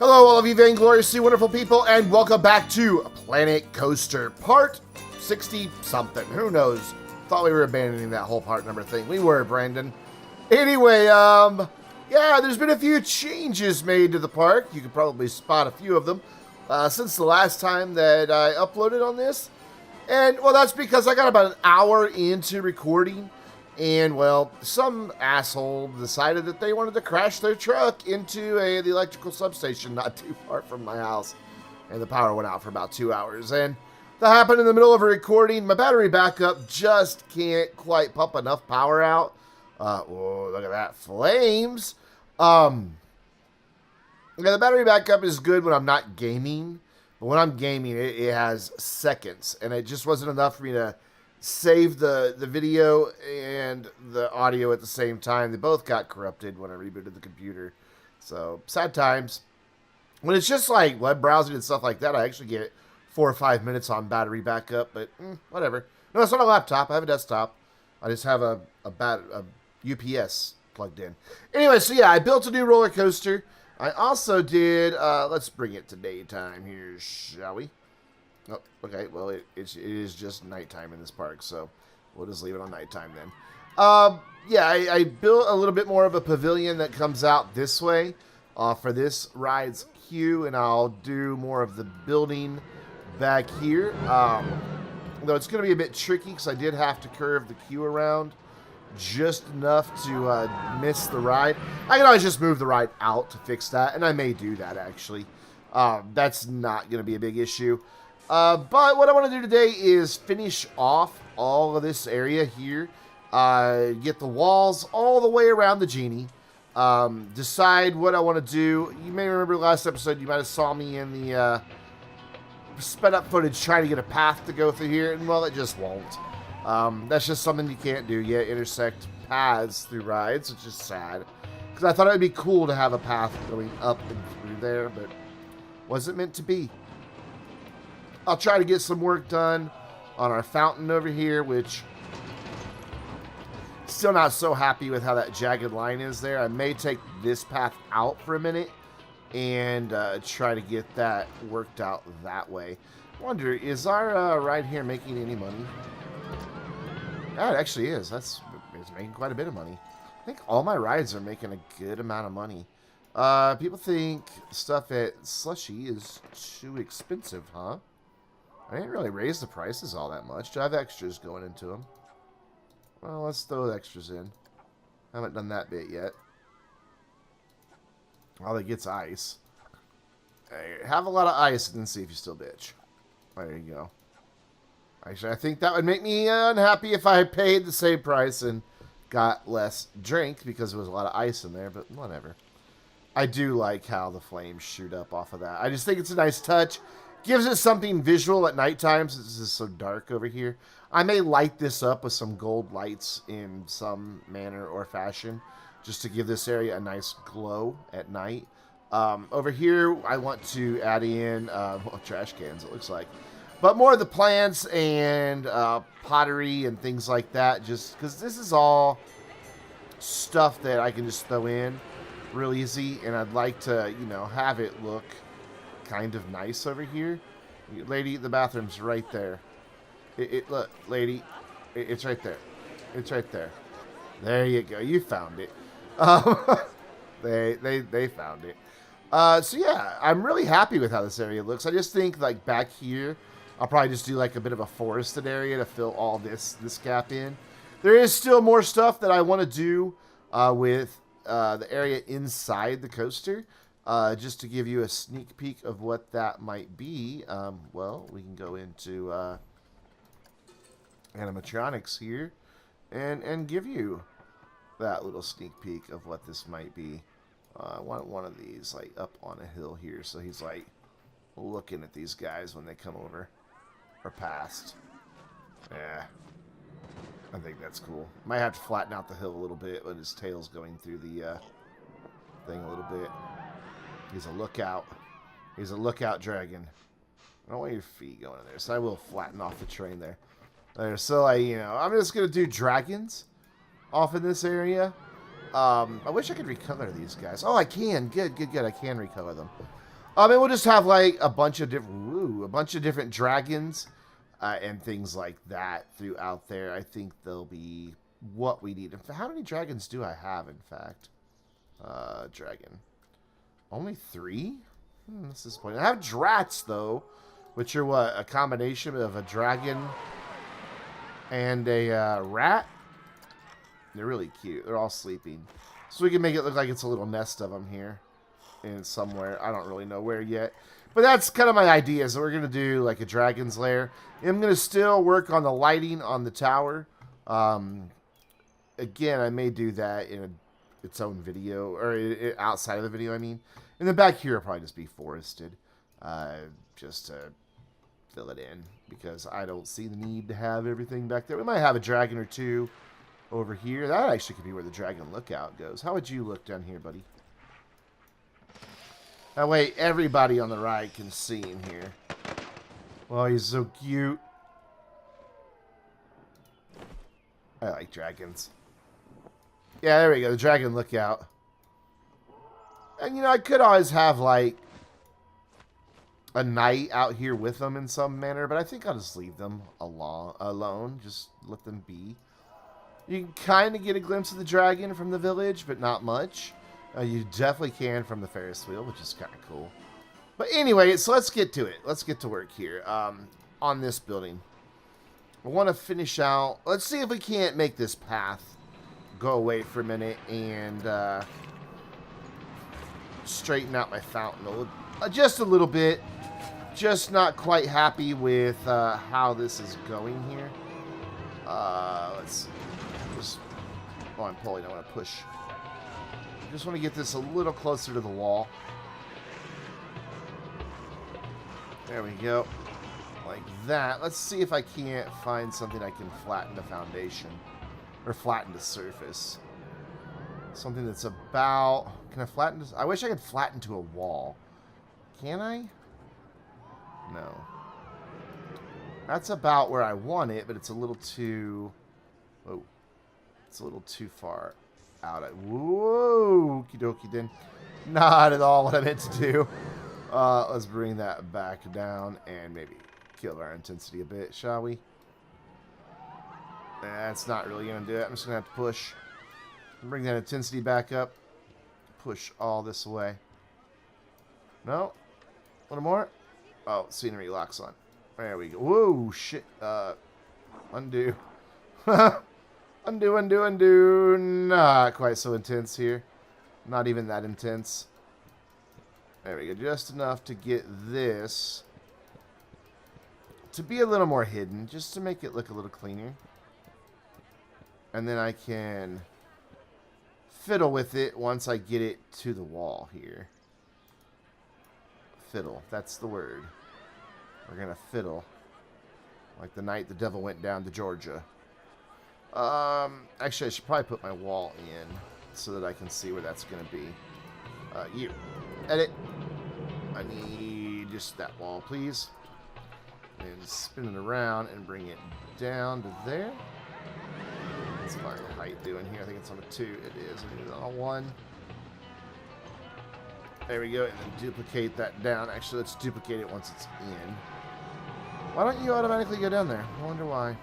Hello, all of you Vainglorious, wonderful people, and welcome back to Planet Coaster, part 60-something. Who knows? Thought we were abandoning that whole part number thing. We were, Brandon. Anyway, yeah, there's been a few changes made to the park. You can probably spot a few of them since the last time that I uploaded on this. And, well, that's because I got about an hour into recording. And, well, some asshole decided that they wanted to crash their truck into the electrical substation not too far from my house. And the power went out for about 2 hours. And that happened in the middle of a recording. My battery backup just can't quite pump enough power out. Whoa, look at that. Flames. Yeah, the battery backup is good when I'm not gaming. But when I'm gaming, it has seconds. And it just wasn't enough for me to save the video and the audio at the same time. They both got corrupted when I rebooted the computer. So, sad times. When it's just like web browsing and stuff like that, I actually get 4 or 5 minutes on battery backup, but whatever. No, it's not a laptop. I have a desktop. I just have a UPS plugged in. Anyway, so yeah, I built a new roller coaster. I also did, let's bring it to daytime here, shall we? Oh, okay, well, it is just nighttime in this park, so we'll just leave it on nighttime then. Yeah, I built a little bit more of a pavilion that comes out this way for this ride's queue, and I'll do more of the building back here. Though it's going to be a bit tricky because I did have to curve the queue around just enough to miss the ride. I can always just move the ride out to fix that, and I may do that, actually. That's not going to be a big issue. But what I want to do today is finish off all of this area here. Get the walls all the way around the genie. Decide what I want to do. You may remember last episode, you might have saw me in the sped up footage trying to get a path to go through here. And, well, it just won't. That's just something you can't do yet. Intersect paths through rides, which is sad. Because I thought it would be cool to have a path going up and through there, but wasn't meant to be. I'll try to get some work done on our fountain over here, which still not so happy with how that jagged line is there. I may take this path out for a minute and try to get that worked out that way. Wonder, is our ride here making any money? Yeah, it actually is. It's making quite a bit of money. I think all my rides are making a good amount of money. People think stuff at Slushy is too expensive, huh? I didn't really raise the prices all that much. Do I have extras going into them? Well, let's throw the extras in. I haven't done that bit yet. All that gets ice. Hey, have a lot of ice and then see if you still bitch. There you go. Actually, I think that would make me unhappy if I paid the same price and got less drink because there was a lot of ice in there, but whatever. I do like how the flames shoot up off of that. I just think it's a nice touch. Gives it something visual at nighttime since this is so dark over here. I may light this up with some gold lights in some manner or fashion just to give this area a nice glow at night. Over here, I want to add in well, trash cans, it looks like. But more of the plants and pottery and things like that, just because this is all stuff that I can just throw in real easy, and I'd like to, you know, have it look kind of nice over here. Lady, the bathroom's right there. Look, lady, it's right there. It's right there. There you go. You found it. They found it. So yeah, I'm really happy with how this area looks. I just think like back here, I'll probably just do like a bit of a forested area to fill all this gap in. There is still more stuff that I want to do with the area inside the coaster. Just to give you a sneak peek of what that might be, well, we can go into animatronics here and give you that little sneak peek of what this might be. I want one of these like up on a hill here, so he's like looking at these guys when they come over or past. Yeah, I think that's cool. Might have to flatten out the hill a little bit, but his tail's going through the thing a little bit. He's a lookout. He's a lookout dragon. I don't want your feet going in there, so I will flatten off the train there. There, so I'm just gonna do dragons off in this area. I wish I could recolor these guys. Oh, I can. Good. I can recolor them. And we'll just have like a bunch of different dragons and things like that throughout there. I think they'll be what we need. How many dragons do I have, in fact? Dragon. Only 3? That's disappointing. I have drats, though, which are what? A combination of a dragon and a rat. They're really cute. They're all sleeping. So we can make it look like it's a little nest of them here in somewhere. I don't really know where yet. But that's kind of my idea. So we're going to do like a dragon's lair. I'm going to still work on the lighting on the tower. Again, I may do that in its own video, or outside of the video, I mean. And then back here will probably just be forested, just to fill it in, because I don't see the need to have everything back there. We might have a dragon or two over here. That actually could be where the dragon lookout goes. How would you look down here, buddy? That way everybody on the ride can see him here. Oh, he's so cute. I like dragons. Yeah, there we go. The dragon lookout. And, you know, I could always have, like, a knight out here with them in some manner, but I think I'll just leave them alone. Just let them be. You can kind of get a glimpse of the dragon from the village, but not much. You definitely can from the Ferris wheel, which is kind of cool. But anyway, so let's get to it. Let's get to work here on this building. I want to finish out. Let's see if we can't make this path go away for a minute and straighten out my fountain just a little bit. Just not quite happy with how this is going here. Let's just. Oh, I'm pulling. I want to push. Just want to get this a little closer to the wall. There we go. Like that. Let's see if I can't find something I can flatten the foundation. Or flatten the surface. Something that's about... Can I flatten this? I wish I could flatten to a wall. Can I? No. That's about where I want it, but it's a little too... Whoa. It's a little too far out. Whoa! Okie dokie then. Not at all what I meant to do. Let's bring that back down and maybe kill our intensity a bit, shall we? That's not really going to do it. I'm just going to have to push. Bring that intensity back up. Push all this away. No? A little more? Oh, scenery locks on. There we go. Whoa, shit. Undo. Undo, undo, undo. Not quite so intense here. Not even that intense. There we go. Just enough to get this to be a little more hidden. Just to make it look a little cleaner. And then I can fiddle with it once I get it to the wall here. Fiddle. That's the word. We're going to fiddle. Like the night the devil went down to Georgia. Actually, I should probably put my wall in so that I can see where that's going to be. You. Edit. I need just that wall, please. And spin it around and bring it down to there. What's my height doing here? I think it's on a 2. It is. I need it on a 1. There we go. And then duplicate that down. Actually, let's duplicate it once it's in. Why don't you automatically go down there? I wonder why.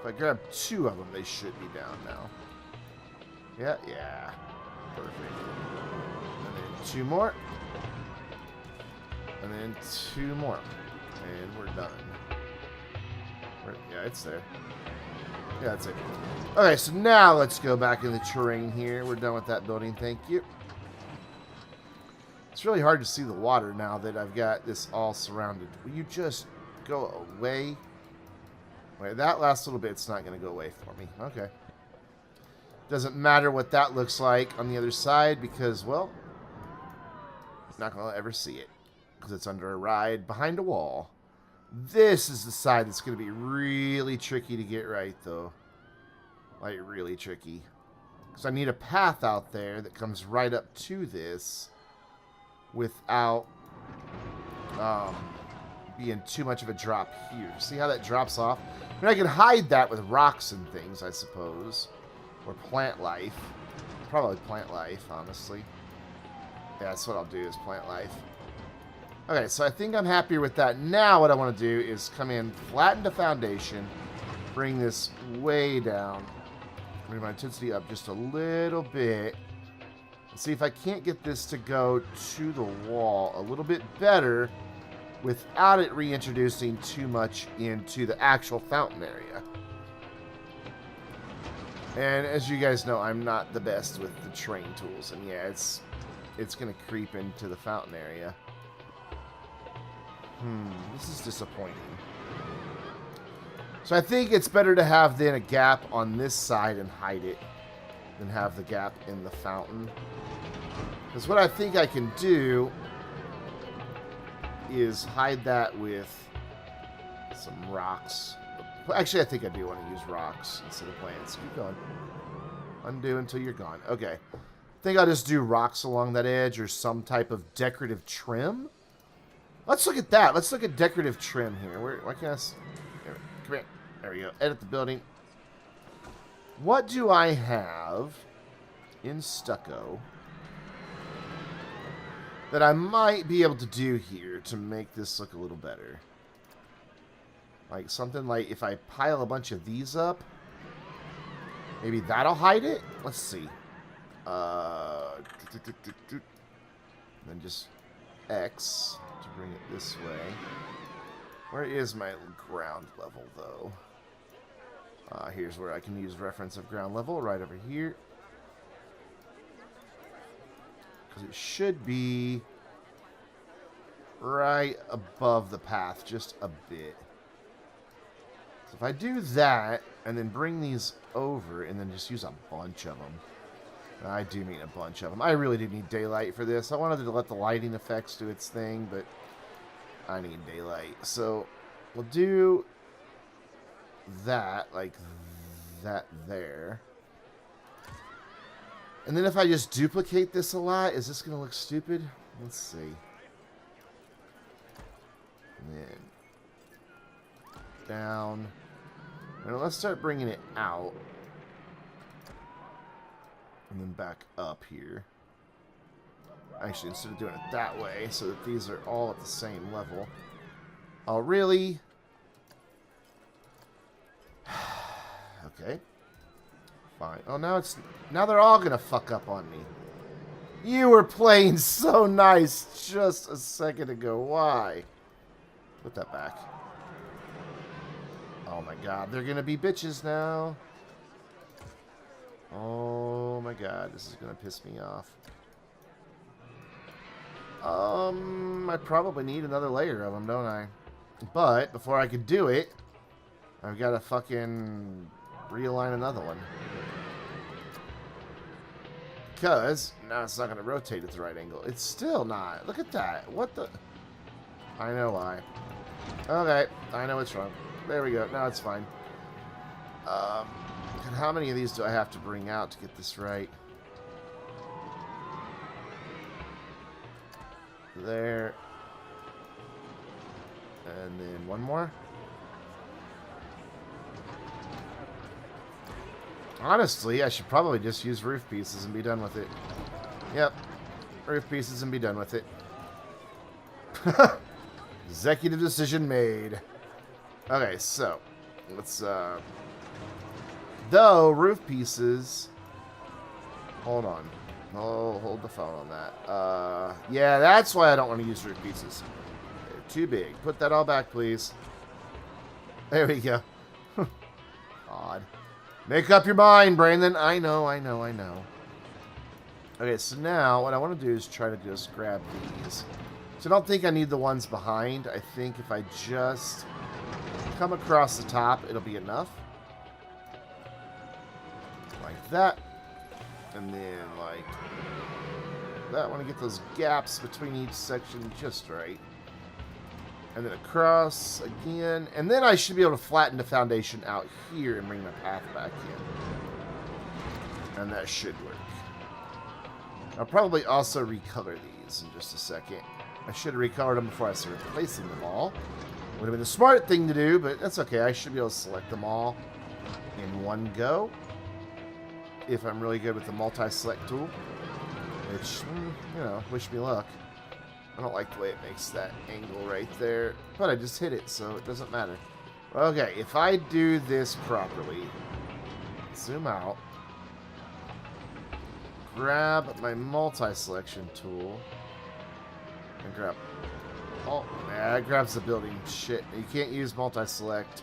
If I grab 2 of them, they should be down now. Yeah. Perfect. And then 2 more. And then 2 more. And we're done. Yeah, it's there. Yeah, that's it. Okay, so now let's go back in the terrain here. We're done with that building. Thank you. It's really hard to see the water now that I've got this all surrounded. Will you just go away? Wait, that last little bit's not going to go away for me. Okay. Doesn't matter what that looks like on the other side because, well, not going to ever see it because it's under a ride behind a wall. This is the side that's going to be really tricky to get right, though. Like, really tricky. Because I need a path out there that comes right up to this without being too much of a drop here. See how that drops off? I mean, I can hide that with rocks and things, I suppose. Or plant life. Probably plant life, honestly. Yeah, that's what I'll do, is plant life. Okay, so I think I'm happier with that. Now what I want to do is come in, flatten the foundation, bring this way down, bring my intensity up just a little bit. See if I can't get this to go to the wall a little bit better without it reintroducing too much into the actual fountain area. And as you guys know, I'm not the best with the terrain tools. And yeah, it's going to creep into the fountain area. This is disappointing. So I think it's better to have then a gap on this side and hide it than have the gap in the fountain. Because what I think I can do is hide that with some rocks. Actually, I think I do want to use rocks instead of plants. Keep going. Undo until you're gone. Okay. I think I'll just do rocks along that edge or some type of decorative trim. Let's look at that. Let's look at decorative trim here. Why can't I... Come here. There we go. Edit the building. What do I have in stucco that I might be able to do here to make this look a little better? Like something like if I pile a bunch of these up, maybe that'll hide it? Let's see. Then just X to bring it this way. Where is my ground level, though? Here's where I can use reference of ground level, right over here. Because it should be right above the path, just a bit. So if I do that, and then bring these over, and then just use a bunch of them. I do mean a bunch of them. I really do need daylight for this. I wanted to let the lighting effects do its thing, but I need daylight. So we'll do that, like that there. And then if I just duplicate this a lot, is this going to look stupid? Let's see. And then down. Now let's start bringing it out. And then back up here. Actually, instead of doing it that way, so that these are all at the same level. Oh, really? Okay. Fine. Oh, now they're all gonna fuck up on me. You were playing so nice just a second ago. Why? Put that back. Oh my god, they're gonna be bitches now. Oh my god, this is gonna piss me off. I probably need another layer of them, don't I? But before I could do it, I've got to fucking realign another one. Because now it's not going to rotate at the right angle. It's still not. Look at that. What the? I know why. Okay, I know what's wrong. There we go. Now it's fine. And how many of these do I have to bring out to get this right? There. And then one more. Honestly, I should probably just use roof pieces and be done with it. Yep. Roof pieces and be done with it. Executive decision made. Okay, so let's though roof pieces, hold on. Oh, hold the phone on that. Yeah, that's why I don't want to use roof pieces. They're too big. Put that all back, please. There we go. Odd. Make up your mind, Brandon. I know. Okay, so now what I want to do is try to just grab these. So I don't think I need the ones behind. I think if I just come across the top, it'll be enough. Like that. And then like that. I want to get those gaps between each section just right. And then across again. And then I should be able to flatten the foundation out here and bring my path back in. And that should work. I'll probably also recolor these in just a second. I should have recolored them before I started placing them all. Would have been a smart thing to do, but that's okay. I should be able to select them all in one go. If I'm really good with the multi-select tool. Which, you know, wish me luck. I don't like the way it makes that angle right there. But I just hit it, so it doesn't matter. Okay, if I do this properly, zoom out, grab my multi-selection tool, and grab... Oh, yeah, it grabs the building. Shit, you can't use multi-select.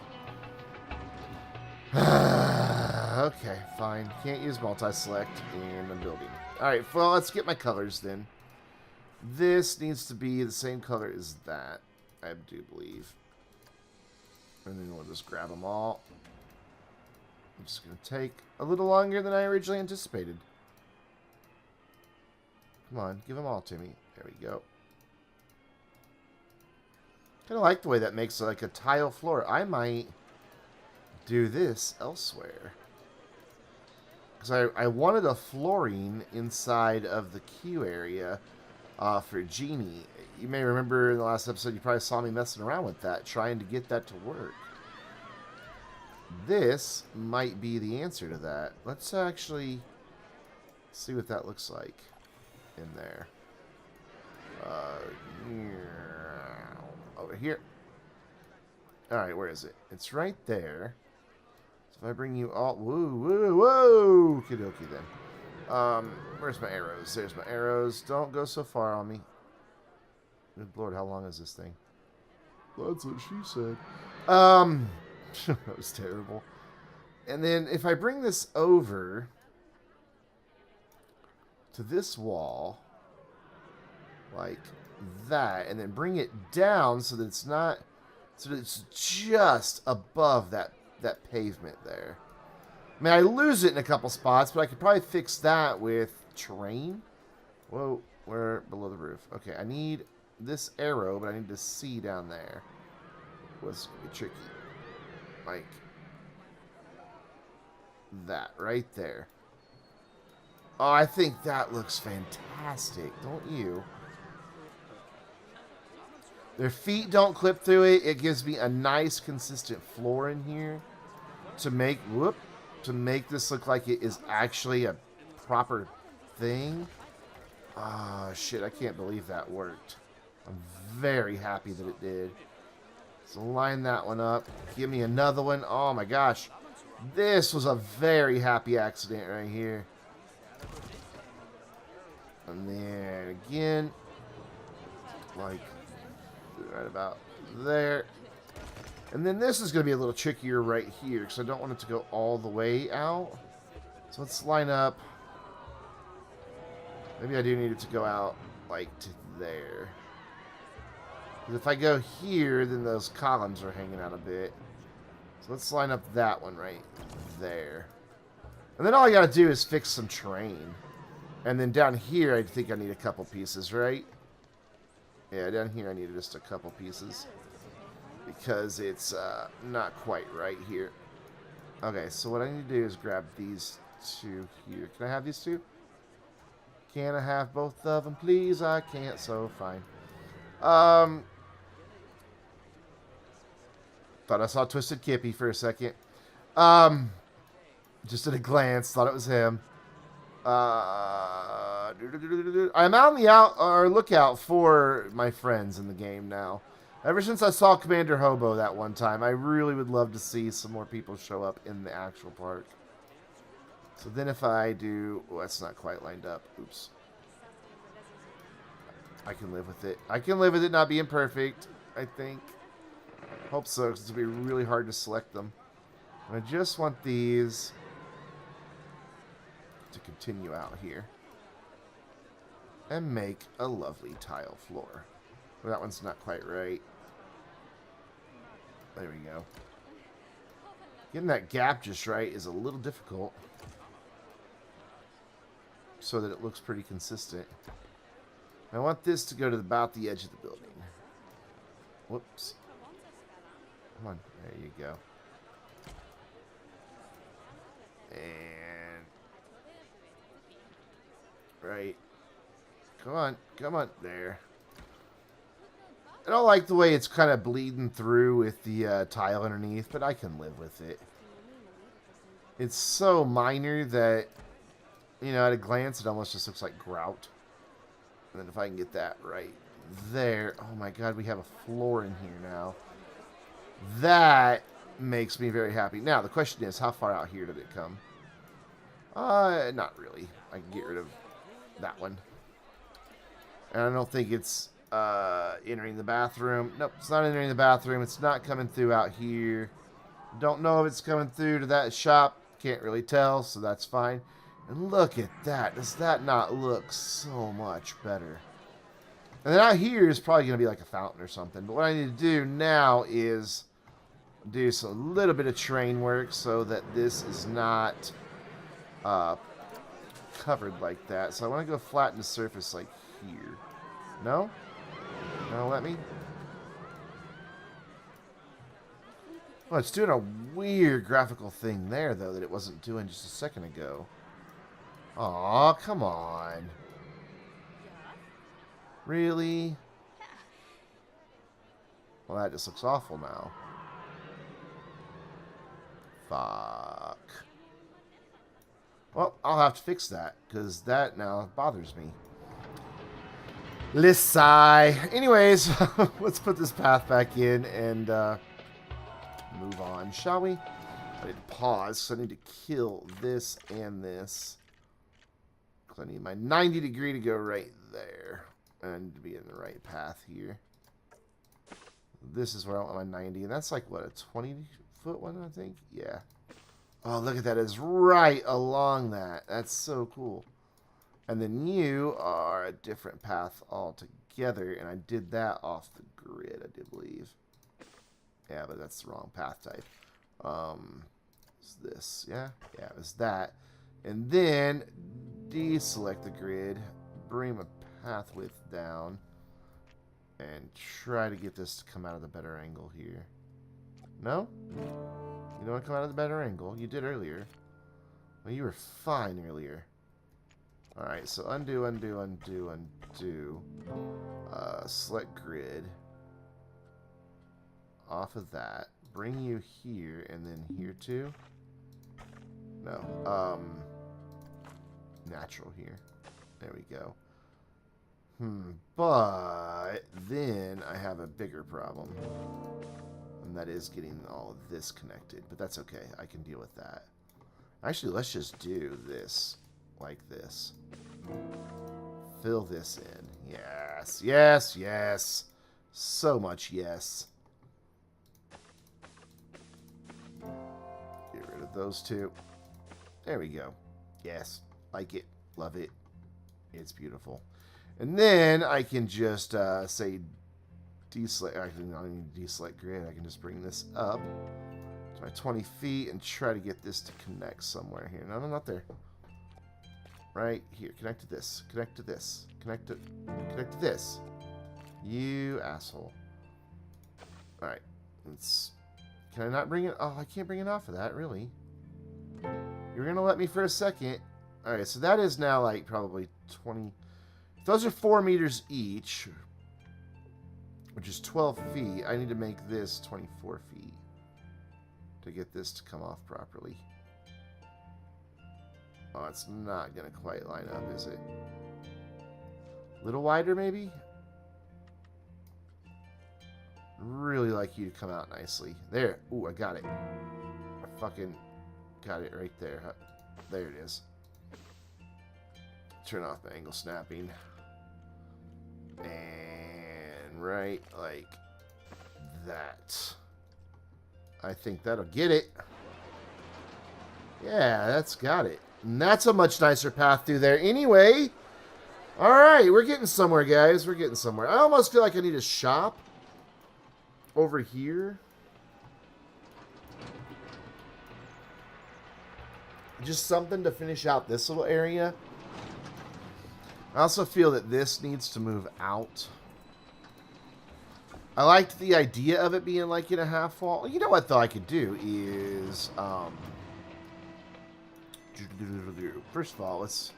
Okay, fine. Can't use multi-select in the building. Alright, well, let's get my colors then. This needs to be the same color as that, I do believe. And then we'll just grab them all. I'm just going to take a little longer than I originally anticipated. Come on, give them all to me. There we go. Kind of like the way that makes like a tile floor. I might do this elsewhere. Because I wanted a flooring inside of the queue area for Genie. You may remember in the last episode you probably saw me messing around with that, trying to get that to work. This might be the answer to that. Let's actually see what that looks like in there. Over here. Alright, where is it? It's right there. So if I bring you all... Whoa, whoa, whoa! Okie dokie then. Where's my arrows? There's my arrows. Don't go so far on me. Good Lord, how long is this thing? That's what she said. That was terrible. And then if I bring this over to this wall, like that, and then bring it down so that it's not, so that it's just above that pavement there. I mean, I lose it in a couple spots, but I could probably fix that with terrain. Whoa, we're below the roof. Okay, I need this arrow, but I need to see down there. What's gonna be tricky? Like that right there. Oh, I think that looks fantastic, don't you? Their feet don't clip through it. It gives me a nice, consistent floor in here to make this look like it is actually a proper thing. Ah, shit, I can't believe that worked. I'm very happy that it did. So line that one up. Give me another one. Oh my gosh. This was a very happy accident right here. And then again, like right about there. And then this is going to be a little trickier right here because I don't want it to go all the way out. So let's line up. Maybe I do need it to go out like to there. Because if I go here, then those columns are hanging out a bit. So let's line up that one right there. And then all I got to do is fix some terrain. And then down here, I think I need a couple pieces, right? Yeah, down here I need just a couple pieces. Because it's not quite right here. Okay, so what I need to do is grab these two here. Can I have these two? Can I have both of them, please? I can't, so fine. Thought I saw Twisted Kippy for a second. Just at a glance, thought it was him. I'm on the lookout for my friends in the game now. Ever since I saw Commander Hobo that one time, I really would love to see some more people show up in the actual park. So then if I do... Oh, that's not quite lined up. Oops. I can live with it. I can live with it not being perfect, I think. Hope so, because it's going to be really hard to select them. And I just want these to continue out here. And make a lovely tile floor. Well, that one's not quite right. There we go. Getting that gap just right is a little difficult. So that it looks pretty consistent. I want this to go to about the edge of the building. Whoops. Come on. There you go. And... right. Come on. Come on. There. I don't like the way it's kind of bleeding through with the tile underneath, but I can live with it. It's so minor that, you know, at a glance, it almost just looks like grout. And then if I can get that right there. Oh my god, we have a floor in here now. That makes me very happy. Now, the question is, how far out here did it come? Not really. I can get rid of that one. And I don't think it's entering the bathroom. Nope, it's not entering the bathroom. It's not coming through out here. Don't know if it's coming through to that shop. Can't really tell, so that's fine. And look at that. Does that not look so much better? And then out here is probably going to be like a fountain or something. But what I need to do now is do a little bit of terrain work so that this is not covered like that. So I want to go flatten the surface like here. No? No, let me? Well, it's doing a weird graphical thing there, though, that it wasn't doing just a second ago. Aw, come on. Really? Well, that just looks awful now. Fuck. Well, I'll have to fix that, because that now bothers me. Let's sigh. Anyways, let's put this path back in and move on, shall we? I need to pause, so I need to kill this and this. Because I need my 90 degree to go right there. And I need to be in the right path here. This is where I want my 90, and that's like, what, a 20-foot one, I think? Yeah. Oh, look at that. It's right along that. That's so cool. And then you are a different path altogether, and I did that off the grid, I do believe. Yeah, but that's the wrong path type. Is this, yeah? Yeah, it was that. And then deselect the grid, bring my path width down, and try to get this to come out of the better angle here. No? You don't want to come out of the better angle? You did earlier. Well, you were fine earlier. Alright, so undo, undo, undo, undo. Select grid. Off of that. Bring you here, and then here too. No. Natural here. There we go. But then I have a bigger problem. And that is getting all of this connected. But that's okay. I can deal with that. Actually, let's just do this like this. Fill this in. Yes, yes, yes. So much yes. Get rid of those two. There we go. Yes. Like it. Love it. It's beautiful. And then I can just say deselect. Actually, I don't need to deselect grid. I can just bring this up to my 20 feet and try to get this to connect somewhere here. No, not there. Right here. Connect to this. Connect to this. Connect to this. You asshole. Alright. Can I not bring it? Oh, I can't bring it off of that, really. You're going to let me for a second. Alright, so that is now like probably 20. Those are 4 meters each, which is 12 feet. I need to make this 24 feet to get this to come off properly. Oh, it's not going to quite line up, is it? A little wider, maybe? Really like you to come out nicely. There. Ooh, I got it. I fucking got it right there. There it is. Turn off the angle snapping. And right like that. I think that'll get it. Yeah, that's got it. And that's a much nicer path through there anyway. Alright, we're getting somewhere, guys. We're getting somewhere. I almost feel like I need a shop over here. Just something to finish out this little area. I also feel that this needs to move out. I liked the idea of it being like in a half wall. You know what, though, I could do is... first of all, let's...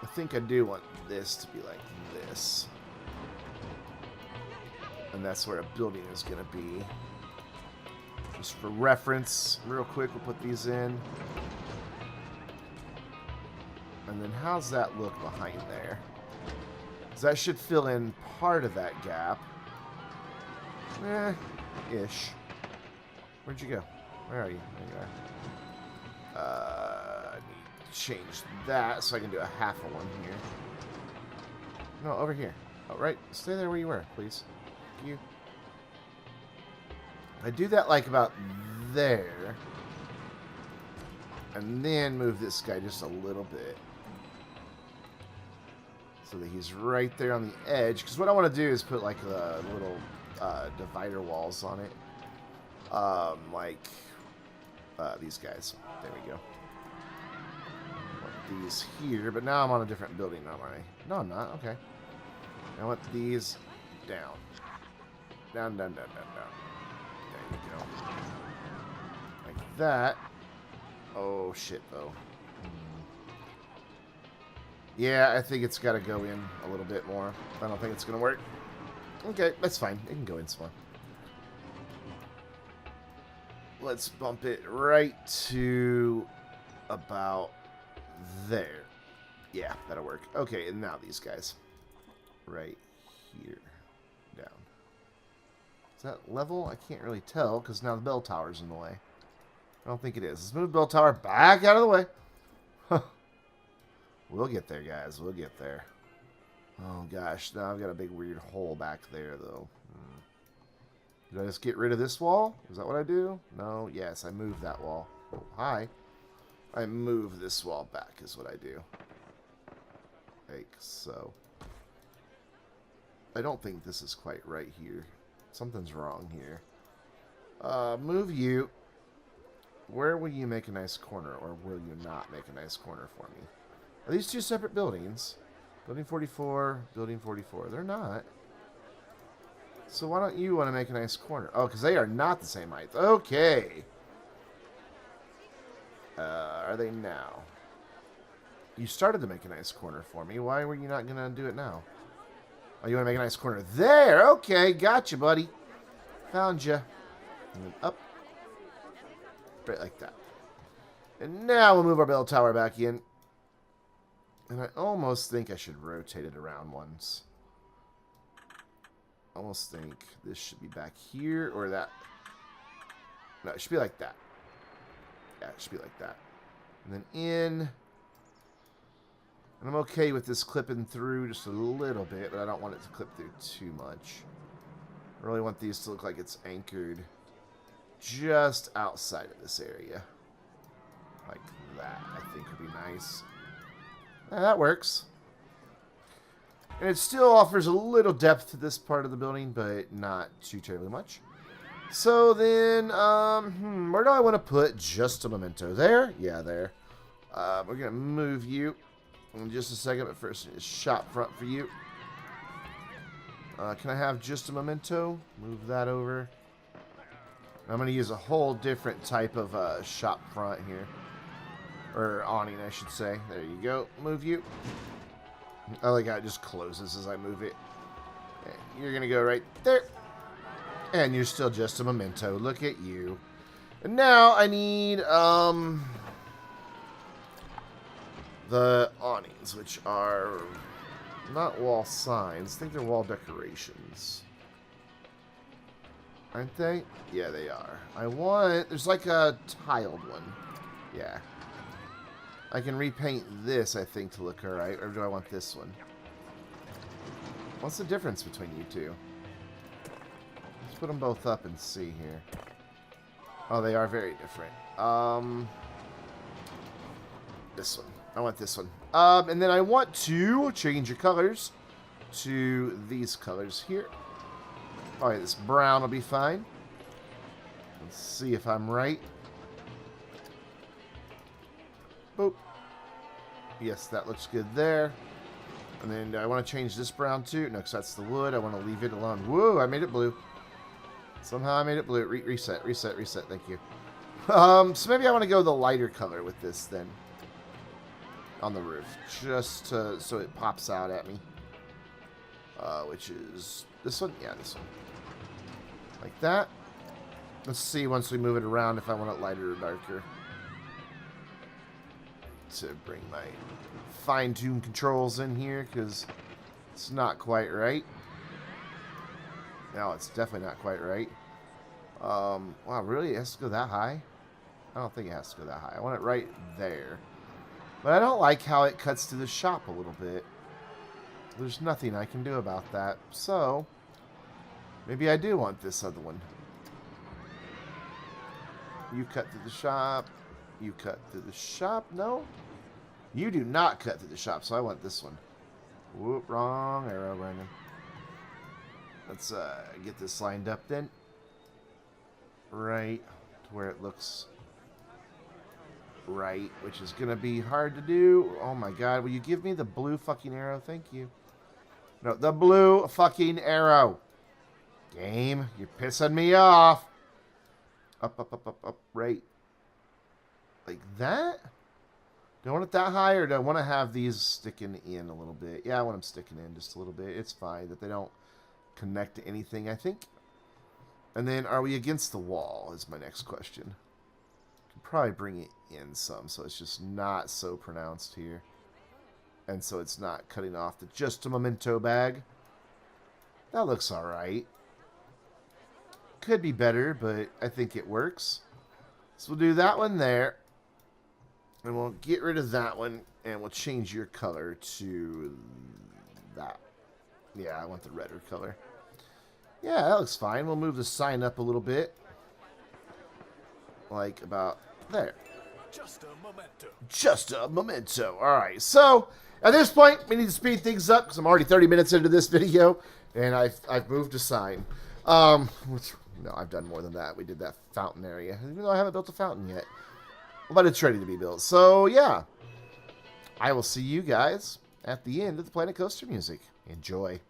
I think I do want this to be like this. And that's where a building is going to be. Just for reference, real quick, we'll put these in. And then how's that look behind there? So that should fill in part of that gap. Ish. Where'd you go? Where are you? There you are. I need to change that so I can do a half of one here. No, over here. Oh, right. Stay there where you were, please. Thank you. I do that like about there. And then move this guy just a little bit. So that he's right there on the edge. Because what I want to do is put like the little divider walls on it. Like these guys. There we go. Want these here. But now I'm on a different building, am I? No, I'm not. Okay. I want these down. Down, down, down, down, down. There you go. Like that. Oh, shit, though. Yeah, I think it's got to go in a little bit more. I don't think it's going to work. Okay, that's fine. It can go in some more. Let's bump it right to about there. Yeah, that'll work. Okay, and now these guys. Right here. Down. Is that level? I can't really tell because now the bell tower's in the way. I don't think it is. Let's move the bell tower back out of the way. We'll get there, guys. We'll get there. Oh, gosh. Now I've got a big weird hole back there, though. Did I just get rid of this wall? Is that what I do? No. Yes, I moved that wall. Oh, hi. I move this wall back is what I do. Like so. I don't think this is quite right here. Something's wrong here. Move you. Where will you make a nice corner, or will you not make a nice corner for me? Are these two separate buildings? Building 44, building 44. They're not. So why don't you want to make a nice corner? Oh, because they are not the same height. Okay. Are they now? You started to make a nice corner for me. Why were you not going to do it now? Oh, you want to make a nice corner there? Okay, gotcha, buddy. Found you. And then up. Right like that. And now we'll move our bell tower back in. And I almost think I should rotate it around once. Almost think this should be back here or that. No, it should be like that. Yeah, it should be like that. And then in. And I'm okay with this clipping through just a little bit, but I don't want it to clip through too much. I really want these to look like it's anchored just outside of this area. Like that, I think would be nice. Yeah, that works. And it still offers a little depth to this part of the building, but not too terribly much. So then, where do I want to put just a memento? There? Yeah, there. We're going to move you in just a second, but first, shop front for you. Can I have just a memento? Move that over. I'm going to use a whole different type of shop front here. Or awning, I should say. There you go. Move you. I like how it just closes as I move it. You're going to go right there. And you're still just a memento. Look at you. And now I need the awnings, which are not wall signs. I think they're wall decorations. Aren't they? Yeah, they are. I want... There's like a tiled one. Yeah. I can repaint this, I think, to look alright. Or do I want this one? What's the difference between you two? Let's put them both up and see here. Oh, they are very different. This one. I want this one. And then I want to change your colors to these colors here. Alright, this brown will be fine. Let's see if I'm right. Boop. Yes, that looks good there. And then I want to change this brown too. No, because that's the wood. I want to leave it alone. Whoa, I made it blue. Somehow I made it blue. Reset. Thank you. So maybe I want to go the lighter color with this then. On the roof. Just so it pops out at me. Which is this one? Yeah, this one. Like that. Let's see once we move it around if I want it lighter or darker. To bring my fine-tuned controls in here, because It's not quite right. No, it's definitely not quite right. Wow, really? It has to go that high? I don't think it has to go that high. I want it right there. But I don't like how it cuts to the shop a little bit. There's nothing I can do about that. So, maybe I do want this other one. You cut through the shop. You cut through the shop. No. You do not cut through the shop, so I want this one. Whoop, wrong arrow, Brandon. Let's get this lined up then. Right to where it looks right, which is going to be hard to do. Oh my god, will you give me the blue fucking arrow? Thank you. No, the blue fucking arrow. Game, you're pissing me off. Up, up, up, up, up, right. Like that? Do I want it that high, or do I want to have these sticking in a little bit? Yeah, I want them sticking in just a little bit. It's fine that they don't connect to anything, I think. And then, are we against the wall is my next question. Could probably bring it in some, so it's just not so pronounced here. And so it's not cutting off the just a memento bag. That looks alright. Could be better, but I think it works. So we'll do that one there. And we'll get rid of that one, and we'll change your color to that. Yeah, I want the redder color. Yeah, that looks fine. We'll move the sign up a little bit. Like about there. Just a memento. Just a memento. Alright, so at this point, we need to speed things up because I'm already 30 minutes into this video, and I've moved a sign. Which, no, I've done more than that. We did that fountain area, even though I haven't built a fountain yet. But it's ready to be built. So, yeah. I will see you guys at the end of the Planet Coaster music. Enjoy.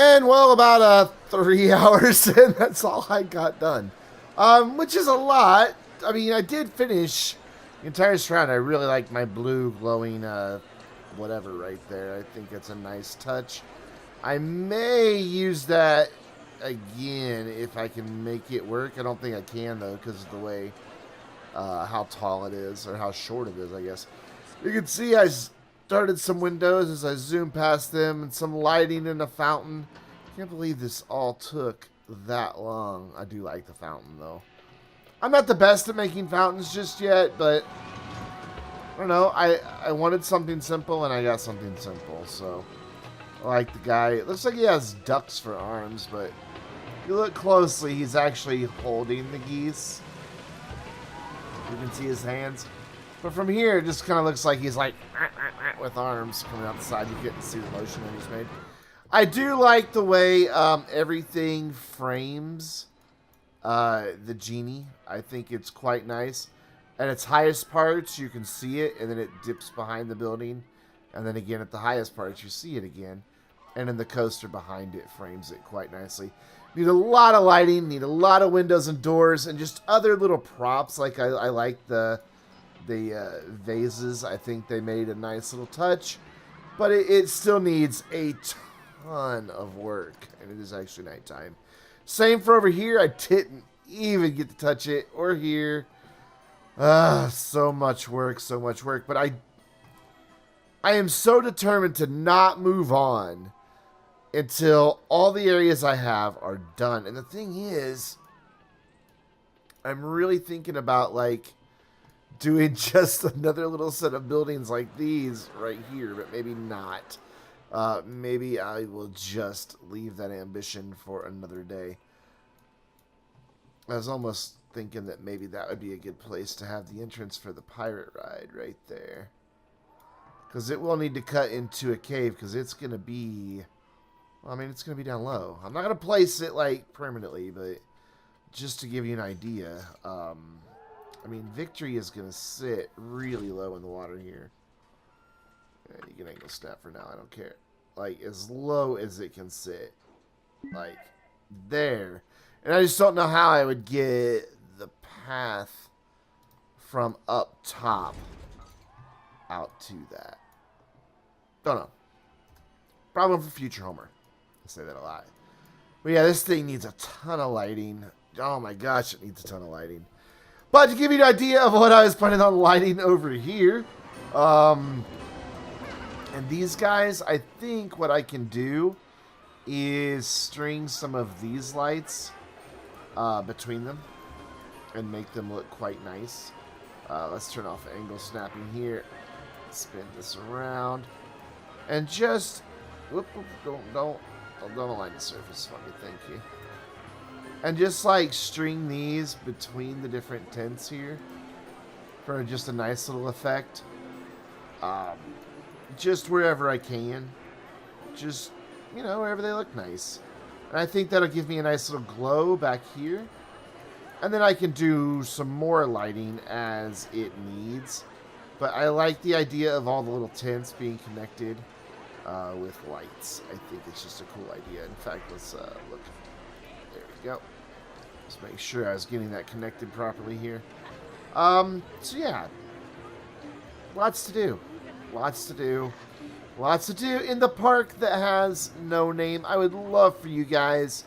And, well, about 3 hours in, that's all I got done. Which is a lot. I mean, I did finish the entire surround. I really like my blue glowing whatever right there. I think it's a nice touch. I may use that again if I can make it work. I don't think I can, though, because of the way how tall it is, or how short it is, I guess. You can see I started some windows as I zoomed past them, and some lighting in the fountain. Can't believe this all took that long. I do like the fountain, though. I'm not the best at making fountains just yet, but I don't know. I wanted something simple, and I got something simple, so I like the guy. It looks like he has ducks for arms, but if you look closely, he's actually holding the geese. You can see his hands. But from here, it just kind of looks like he's like with arms coming out the side. You get to see the motion that he's made. I do like the way everything frames the genie. I think it's quite nice. At its highest parts, you can see it, and then it dips behind the building. And then again, at the highest parts, you see it again. And then the coaster behind it frames it quite nicely. Need a lot of lighting, need a lot of windows and doors, and just other little props. Like I like the vases. I think they made a nice little touch. But it still needs a ton of work. And it is actually nighttime. Same for over here. I didn't even get to touch it. Or here. So much work, so much work. But I am so determined to not move on until all the areas I have are done. And the thing is, I'm really thinking about, like, doing just another little set of buildings like these right here, but maybe not. Maybe I will just leave that ambition for another day. I was almost thinking that maybe that would be a good place to have the entrance for the pirate ride right there. Because it will need to cut into a cave, because it's going to be... Well, I mean, it's going to be down low. I'm not going to place it, like, permanently, but just to give you an idea. I mean, Victory is going to sit really low in the water here. Yeah, you can angle snap for now, I don't care. Like, as low as it can sit. Like, there. And I just don't know how I would get the path from up top out to that. Don't know. Problem for future Homer. I say that a lot. But yeah, this thing needs a ton of lighting. Oh my gosh, it needs a ton of lighting. But to give you an idea of what I was planning on lighting over here, and these guys, I think what I can do is string some of these lights between them and make them look quite nice. Let's turn off angle snapping here. Spin this around. And just... Whoop, whoop, don't align the surface for me, thank you. And just like string these between the different tents here for just a nice little effect. Just wherever I can. Just, you know, wherever they look nice. And I think that'll give me a nice little glow back here. And then I can do some more lighting as it needs. But I like the idea of all the little tents being connected with lights. I think it's just a cool idea. In fact, let's look. There we go. Just make sure I was getting that connected properly here. So yeah. Lots to do. Lots to do. Lots to do in the park that has no name. I would love for you guys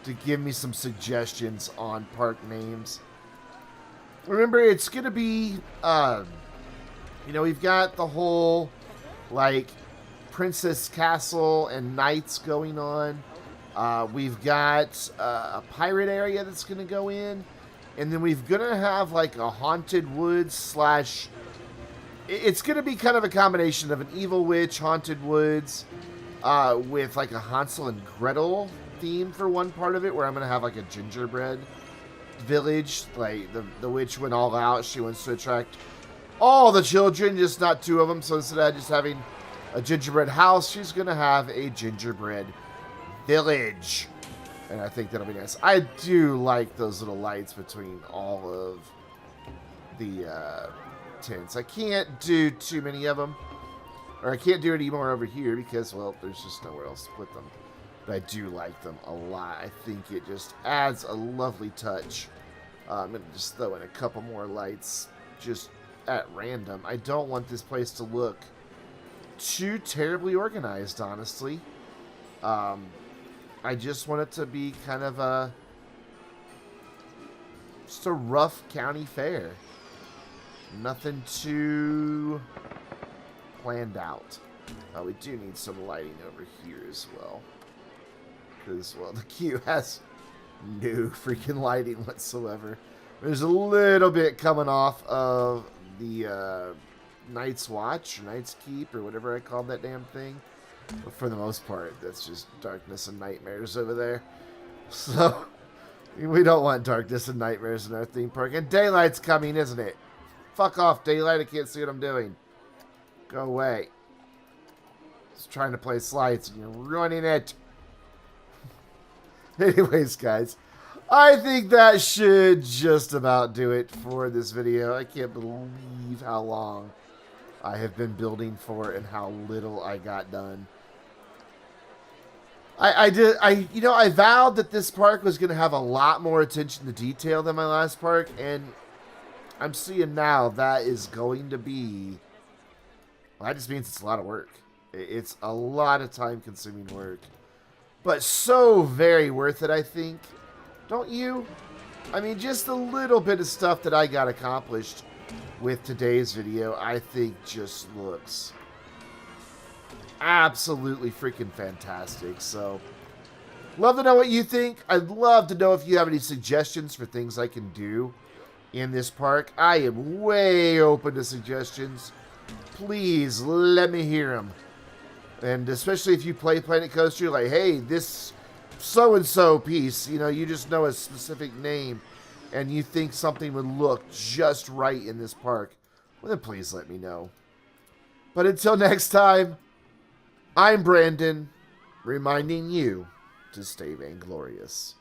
to give me some suggestions on park names. Remember, it's going to be, you know, we've got the whole, like, Princess Castle and Knights going on. We've got a pirate area that's going to go in. And then we're going to have, like, a haunted woods slash... It's going to be kind of a combination of an evil witch, haunted woods, with, like, a Hansel and Gretel theme for one part of it, where I'm going to have, like, a gingerbread village. Like, the witch went all out. She wants to attract all the children, just not two of them. So instead of just having a gingerbread house, she's going to have a gingerbread village. And I think that'll be nice. I do like those little lights between all of the tents. I can't do too many of them. Or I can't do any more over here because, well, there's just nowhere else to put them. but I do like them a lot. I think it just adds a lovely touch. I'm going to just throw in a couple more lights just at random. I don't want this place to look too terribly organized, honestly. I just want it to be kind of just a rough county fair. Nothing too planned out. We do need some lighting over here as well. Because, well, the queue has no freaking lighting whatsoever. There's a little bit coming off of the Night's Watch, or Night's Keep, or whatever I call that damn thing. But for the most part, that's just darkness and nightmares over there. So, we don't want darkness and nightmares in our theme park. And daylight's coming, isn't it? Fuck off, daylight. I can't see what I'm doing. Go away. Just trying to play slides and you're ruining it. Anyways, guys, I think that should just about do it for this video. I can't believe how long I have been building for and how little I got done. I vowed that this park was going to have a lot more attention to detail than my last park, and I'm seeing now that is going to be, well, that just means it's a lot of work. It's a lot of time-consuming work. But so very worth it, I think. Don't you? I mean, just a little bit of stuff that I got accomplished with today's video, I think just looks absolutely freaking fantastic. So, love to know what you think. I'd love to know if you have any suggestions for things I can do in this park. I am way open to suggestions. Please let me hear them. And especially if you play Planet Coaster, like, hey, this so-and-so piece, you know, you just know a specific name and you think something would look just right in this park, well, then please let me know. But until next time, I'm Brandon, reminding you to stay vainglorious.